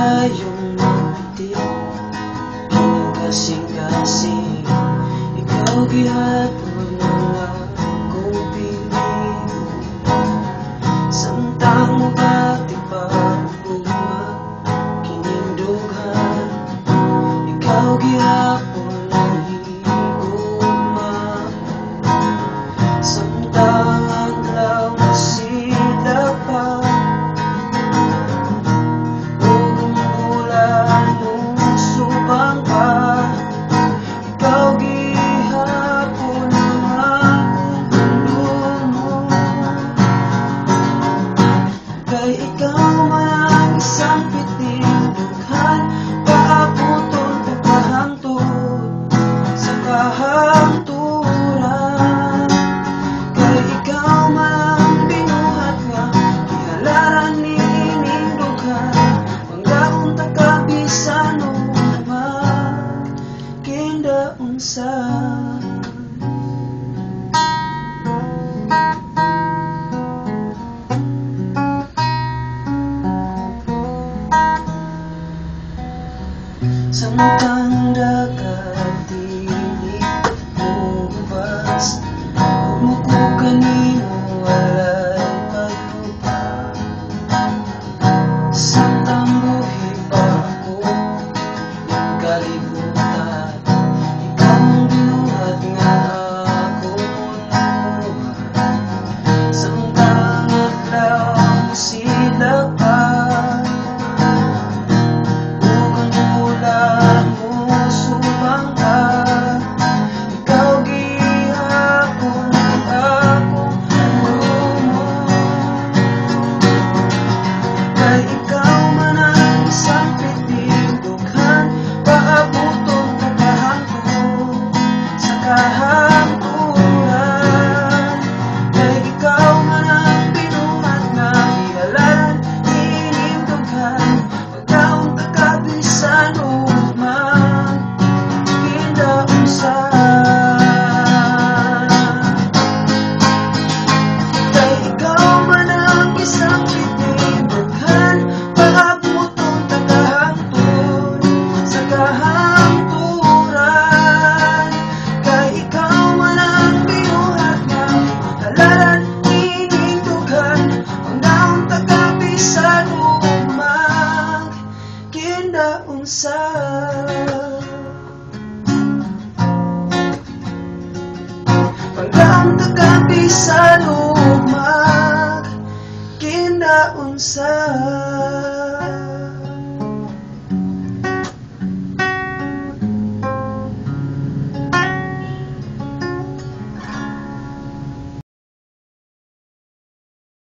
dayong magti, kining kasing-kasing, ikaw gihapon ng akong piling. Samtang mugati pa ugma, kining dughan, ikaw gihapon ang higugma. Samtang adlaw masida pa, ikaw man isang piting dughan, paabutong pagkahangtod sa kahangturan. Kay ikaw man binuhat nga ihalaran ni ining dughan, panggaon ta kabisan o magkindaunsan. Samtang dagat dili mo ubas, umuko kanimo walay paglupa. Samtang buhi pa ako kalibutan, ikaw ang binuhat nga akong muha. Samtang adlaw sila pa, kahangturan. Kay ikaw man ang binuhat nga ihalaran ining dughan, pagkaon ta kabisan o magkindaunsan. Kay ikaw man ang isang piting dughan, paabutong ta kahangtod sa kahangturan. Kay ikaw man ang binuhat nga ihalaran ining dughan, panggaon ta kabisan o magkindaunsan. Panggaon ta kabisan o magkindaunsan.